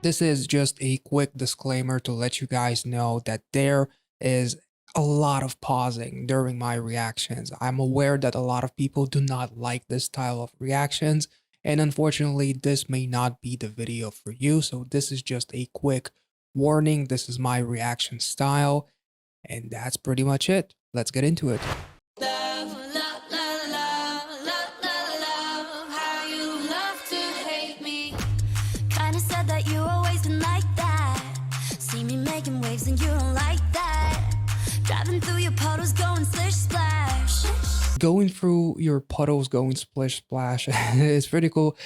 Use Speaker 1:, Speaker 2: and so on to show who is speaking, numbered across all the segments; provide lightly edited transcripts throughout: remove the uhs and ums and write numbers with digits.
Speaker 1: This is just a quick disclaimer to let you guys know that there is a lot of pausing during my reactions. I'm aware that a lot of people do not like this style of reactions, and unfortunately, this may not be the video for you. So, this is just a quick warning. This is my reaction style, and that's pretty much it. Let's get into it.
Speaker 2: Love, love, love, love, love, love, love, how you love to hate me. Kinda said that you always been like that. See me making waves and you don't like that. Driving through your puddles going splish splash.
Speaker 1: Going through your puddles, going splish splash. It's pretty cool.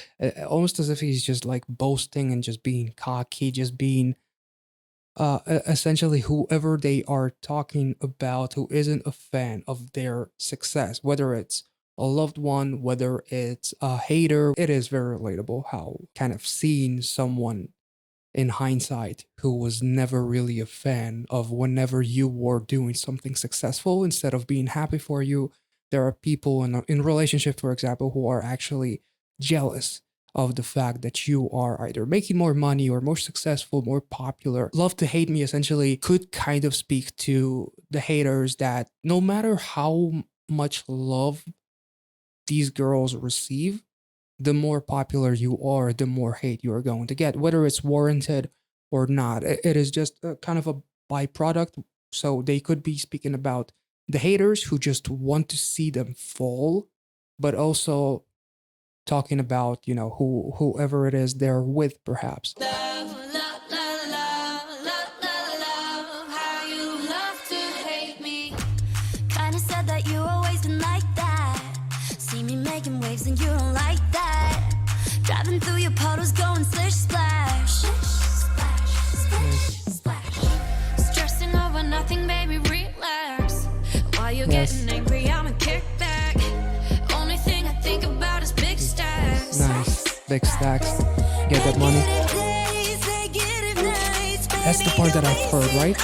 Speaker 1: Almost as if he's just like boasting and just being cocky, just being essentially whoever they are talking about who isn't a fan of their success, whether it's a loved one, whether it's a hater. It is very relatable how kind of seeing someone in hindsight who was never really a fan of whenever you were doing something successful, instead of being happy for you, there are people in relationship, for example, who are actually jealous of the fact that you are either making more money or more successful, more popular. Love to hate me essentially could kind of speak to the haters that no matter how much love these girls receive, the more popular you are, the more hate you are going to get, whether it's warranted or not. It is just a kind of a byproduct. So they could be speaking about the haters who just want to see them fall, but also talking about, whoever it is they're with, perhaps.
Speaker 2: Love, love, love, love, love, love, love, how you love to hate me. Kinda said that you always been like that. See me making waves and you don't like that. Driving through your puddles going splish splash. Splash, splash, splash. Stressing over nothing, baby, relax. While you're getting angry, I'ma kick back. Only thing I think about is big stacks.
Speaker 1: Nice. Big stacks. Get that money. That's the part that I've heard, right?
Speaker 2: I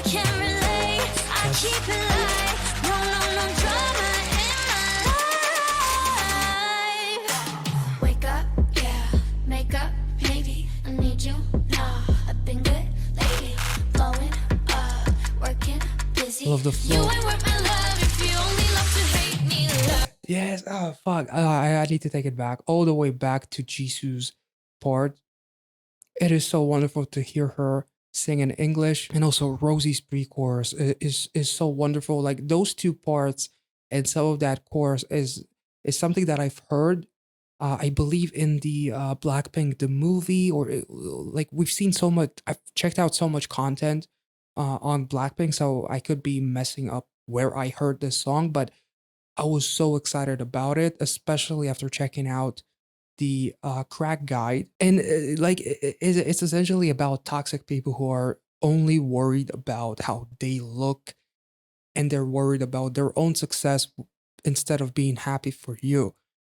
Speaker 2: can't relate, I keep it light. No, no, no drama in my life. Wake up, yeah, make up, maybe I need you now. I've been good lately, blowing up, working, busy.
Speaker 1: Love the flow.
Speaker 2: You ain't worth my love if you only love to hate me. Love.
Speaker 1: Yes. Oh, fuck. I need to take it back. All the way back to Jisoo's part. It is so wonderful to hear her sing in English, and also Rosie's pre-chorus is so wonderful. Like those two parts and some of that chorus is something that I've heard. I believe in the Blackpink the movie, or like we've seen so much. I've checked out so much content on Blackpink, so I could be messing up where I heard this song, but I was so excited about it, especially after checking out the crack guide. And it's essentially about toxic people who are only worried about how they look, and they're worried about their own success instead of being happy for you.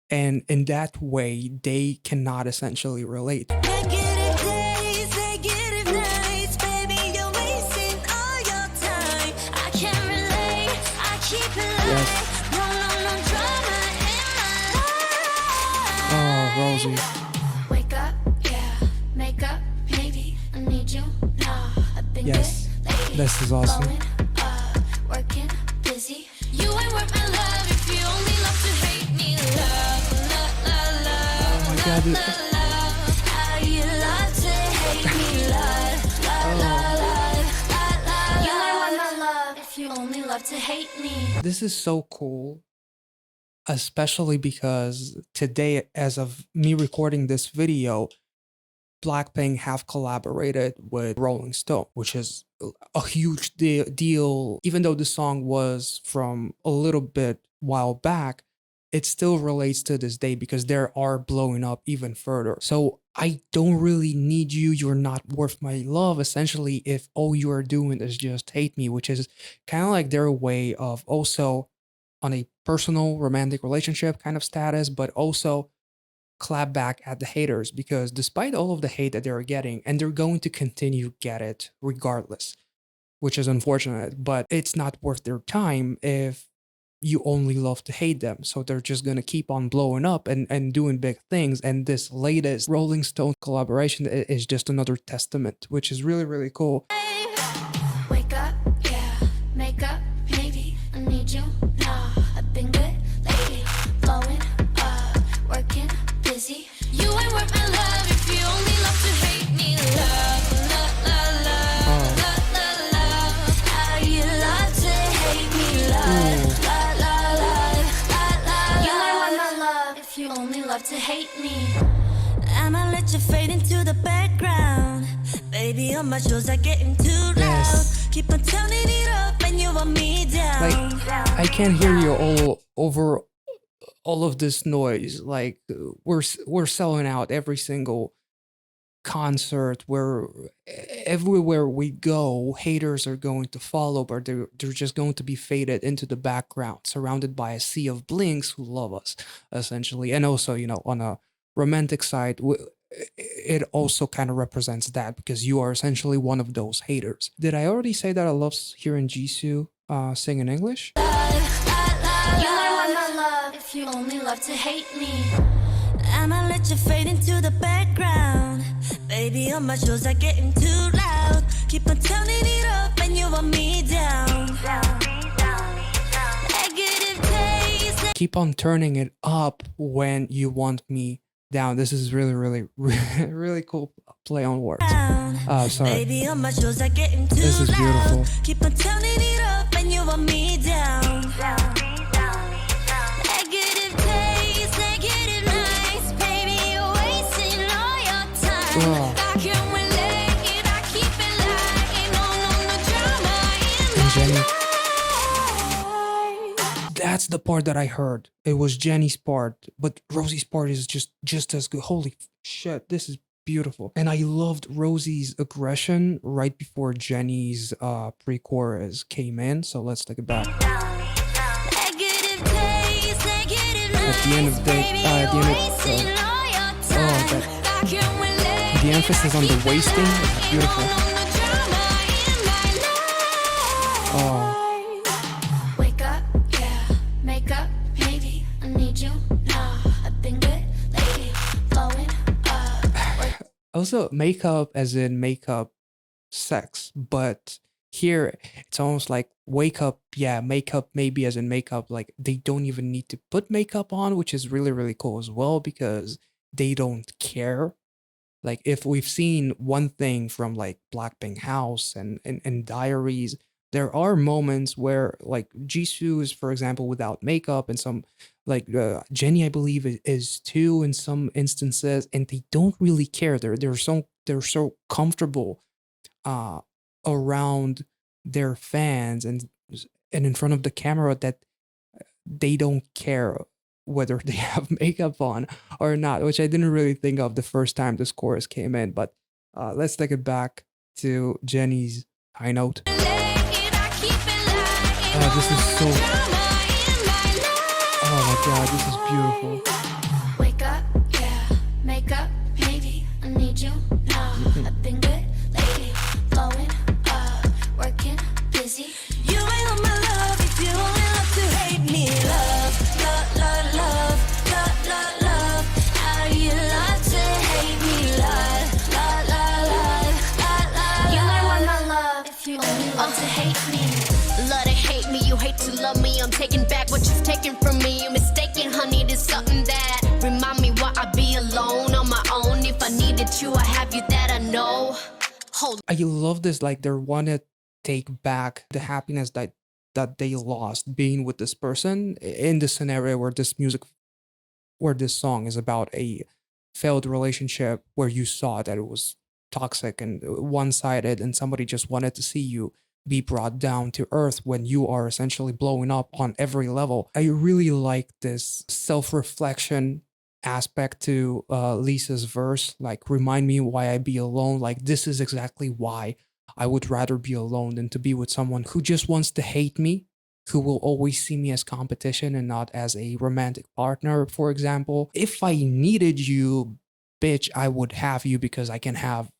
Speaker 1: And in that way, they cannot essentially relate.
Speaker 2: Negative days, negative nights, baby, you're wasting all your time. I can't relate, I keep it light.
Speaker 1: Yes.
Speaker 2: No, no, no drama in my life.
Speaker 1: Oh, Rosie.
Speaker 2: Wake up, yeah, make up, maybe I need you now. I've been
Speaker 1: Yes.
Speaker 2: good lately,
Speaker 1: This is awesome.
Speaker 2: blowing up, working, busy. You ain't worth my love if you only love to hate me. Love, love, love, love.
Speaker 1: Oh my God.
Speaker 2: Love, how you love to hate me. Love, love, love, love, love, love. You ain't worth my love if you only love to hate me.
Speaker 1: This is so cool, especially because today, as of me recording this video, Blackpink have collaborated with Rolling Stone, which is a huge deal. Even though the song was from a little bit while back, it still relates to this day because they are blowing up even further. So I don't really need you. You're not worth my love, essentially, if all you are doing is just hate me, which is kind of like their way of also on a personal romantic relationship kind of status, but also clap back at the haters, because despite all of the hate that they're getting, and they're going to continue get it regardless, which is unfortunate, but it's not worth their time if you only love to hate them. So they're just gonna keep on blowing up and doing big things. And this latest Rolling Stone collaboration is just another testament, which is really, really cool.
Speaker 2: Wake up, yeah, make up, maybe I need you now. I've been good lately, blowing up, working busy. You ain't worth my love if you only love to hate me. Love, love, love, love, love, love, love. How you love to hate me. Love, love, love, love, love, love. You ain't worth my love if you only love to hate me. I'ma let you fade into the background. Baby, all my shows are getting too loud.
Speaker 1: Yes.
Speaker 2: Keep on turning it up and you want me down.
Speaker 1: Like, I can't hear you all over all of this noise. Like, we're selling out every single concert, where everywhere we go, haters are going to follow, but they're just going to be faded into the background, surrounded by a sea of blinks who love us, essentially. And also, on a romantic side, it also kind of represents that, because you are essentially one of those haters. Did I already say that I love hearing Jisoo sing in English?
Speaker 2: You might want my love if you only love to hate me. I'ma let you fade into the background. Baby, all my shows are getting too loud. Keep on turning it up and you want me down. Negative taste.
Speaker 1: Keep on turning it up when you want me down. This is really, really, really cool play on words. Sorry.
Speaker 2: Baby, all my shows are getting too
Speaker 1: This is beautiful.
Speaker 2: loud. Keep on turning it up and you want me down. Negative taste, negative nights. Baby, you're wasting all your time. I can't relate, I keep it light. No drama in
Speaker 1: And Jenny,
Speaker 2: my life.
Speaker 1: that's the part that I heard. It was Jenny's part, but Rosie's part is just as good. Holy shit, this is beautiful. And I loved Rosie's aggression right before Jenny's pre-chorus came in. So let's take it back.
Speaker 2: Negative taste, negative
Speaker 1: At the end of the day, the emphasis on the wasting is beautiful. Oh,
Speaker 2: Wake up, yeah, make up, maybe I need you now. I've been good lately, blowing up.
Speaker 1: also makeup as in makeup sex, but here it's almost like wake up, yeah, makeup maybe as in makeup, like they don't even need to put makeup on, which is really, really cool as well, because they don't care. Like, if we've seen one thing from like Blackpink House and Diaries, there are moments where like Jisoo is, for example, without makeup, and some like Jenny, I believe, is too in some instances, and they don't really care. They're so comfortable uh around their fans and in front of the camera, that they don't care whether they have makeup on or not, which I didn't really think of the first time this chorus came in. But let's take it back to Jenny's high note. This is so. Oh my god, this is beautiful.
Speaker 2: Wake up, yeah, make up, maybe I need you now. I've been good lately, blowing up, working busy. You ain't on my love if you only love to hate me. Love, love, love, love, love, love, love. How you love to hate me. Love, love, love, love, love, love. You ain't want my love if you only love to hate me.
Speaker 3: Love to hate me, you hate to love me. I'm taking back what you've taken from me. You're mistaken, honey, there's something that remind me why I be alone on my own. If I needed you, I have you that I know. Hold
Speaker 1: I love this, like they want to take back the happiness that they lost being with this person, in the scenario where this song is about a failed relationship, where you saw that it was toxic and one-sided, and somebody just wanted to see you be brought down to earth when you are essentially blowing up on every level. I really like this self-reflection aspect to Lisa's verse, like, remind me why I be alone. Like, this is exactly why I would rather be alone than to be with someone who just wants to hate me, who will always see me as competition and not as a romantic partner, for example. If I needed you, bitch, I would have you, because I can have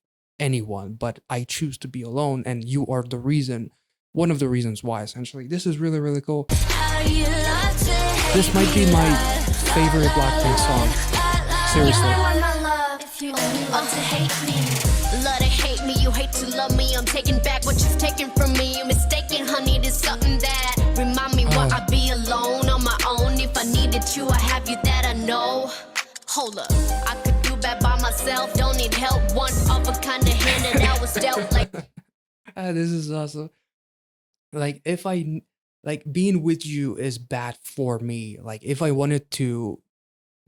Speaker 1: anyone, but I choose to be alone, and you are the reason one of the reasons why, essentially. This is really, really cool.
Speaker 2: How you love to hate
Speaker 1: This might be
Speaker 2: me,
Speaker 1: my
Speaker 2: love,
Speaker 1: favorite Blackpink song. Seriously.
Speaker 2: You want my love if you only love to hate me.
Speaker 3: Love to hate me, you hate to love me. I'm taking back what you've taken from me. You're mistaken, honey, there's something that remind me why I be alone on my own. If I needed you, I have you that I know. Hold up, I could do bad by myself. Don't need help, one of a kind of hand that I was dealt like.
Speaker 1: This is awesome. Like, if I like being with you is bad for me. Like, if I wanted to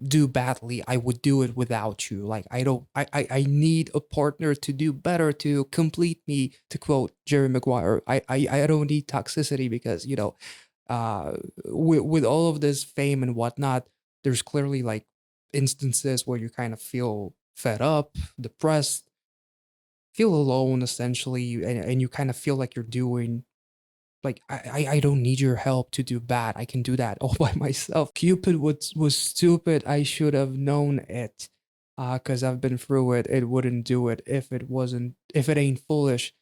Speaker 1: do badly, I would do it without you. Like, I don't I need a partner to do better, to complete me, to quote Jerry Maguire. I don't need toxicity because, you know, with all of this fame and whatnot, there's clearly like instances where you kind of feel fed up, depressed, feel alone essentially, and you kind of feel like you're doing like I don't need your help to do bad. I can do that all by myself. Cupid was stupid. I should have known it. Cause I've been through it. It wouldn't do it if it ain't foolish.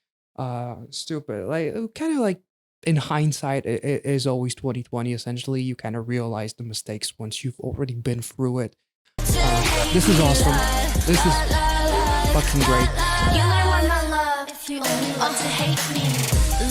Speaker 1: Stupid. Like, kind of like in hindsight, it is always 2020. Essentially, you kind of realize the mistakes once you've already been through it. This is awesome. This is fucking great.
Speaker 2: You might want my love if you only love to hate me.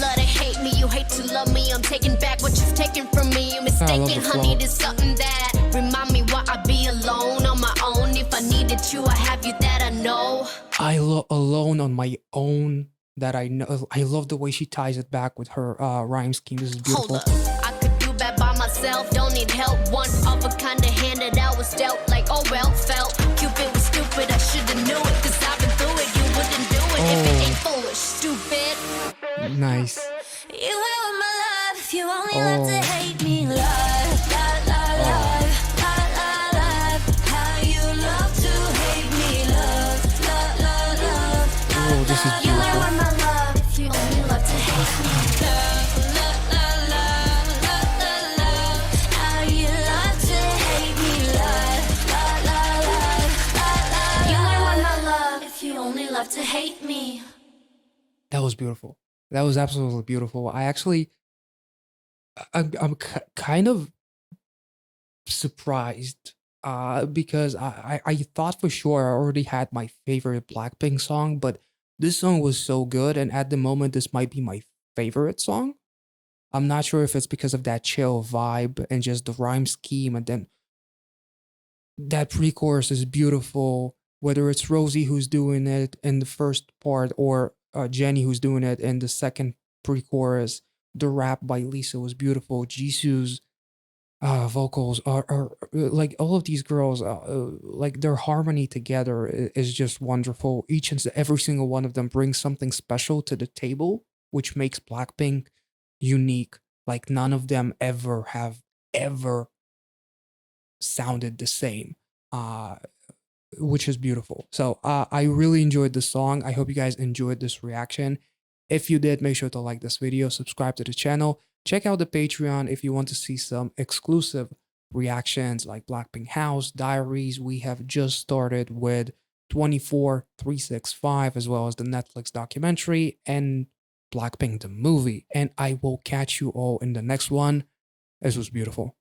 Speaker 3: Love to hate me, you hate to love me. I'm taking back what you've taken from me. You're mistaken,
Speaker 1: the
Speaker 3: honey,
Speaker 1: flow.
Speaker 3: there's something that remind me why I be alone on my own. If I needed you, I have you that I know.
Speaker 1: Alone on my own that I know. I love the way she ties it back with her rhyme scheme. This is
Speaker 3: Hold
Speaker 1: beautiful.
Speaker 3: up, I could do bad by myself. Don't need help, one of a kind of hand that I was dealt like, oh well, felt. Cupid was stupid, I should've knew it. Cause I've been through it, you wouldn't do it if it ain't foolish, stupid.
Speaker 1: Nice.
Speaker 2: You might want my love if you only love to
Speaker 1: Oh.
Speaker 2: hate me. Love, love, love, love, love, love, love. How you love to hate me. Love, love, love, love.
Speaker 1: Oh, this is
Speaker 2: You might
Speaker 1: beautiful.
Speaker 2: want my love if you only love to hate me. Love, love, love, love, love, love, love. How you love to hate me. Love, love, love, love, love, love. You might want my love if you only love to hate me.
Speaker 1: That was beautiful. That was absolutely beautiful. I actually, I'm kind of surprised, because I thought for sure I already had my favorite Blackpink song, but this song was so good, and at the moment, this might be my favorite song. I'm not sure if it's because of that chill vibe and just the rhyme scheme, and then that pre-chorus is beautiful. Whether it's Rosie who's doing it in the first part or Jenny who's doing it in the second pre-chorus, the rap by Lisa was beautiful. Jisoo's vocals are like all of these girls, like their harmony together is just wonderful. Each and every single one of them brings something special to the table, which makes Blackpink unique. Like, none of them ever sounded the same. Which is beautiful. So I really enjoyed this song. I hope you guys enjoyed this reaction. If you did, make sure to like this video, subscribe to the channel, check out the Patreon if you want to see some exclusive reactions like Blackpink House Diaries. We have just started with 24365, as well as the Netflix documentary and Blackpink the movie. And I will catch you all in the next one. This was beautiful.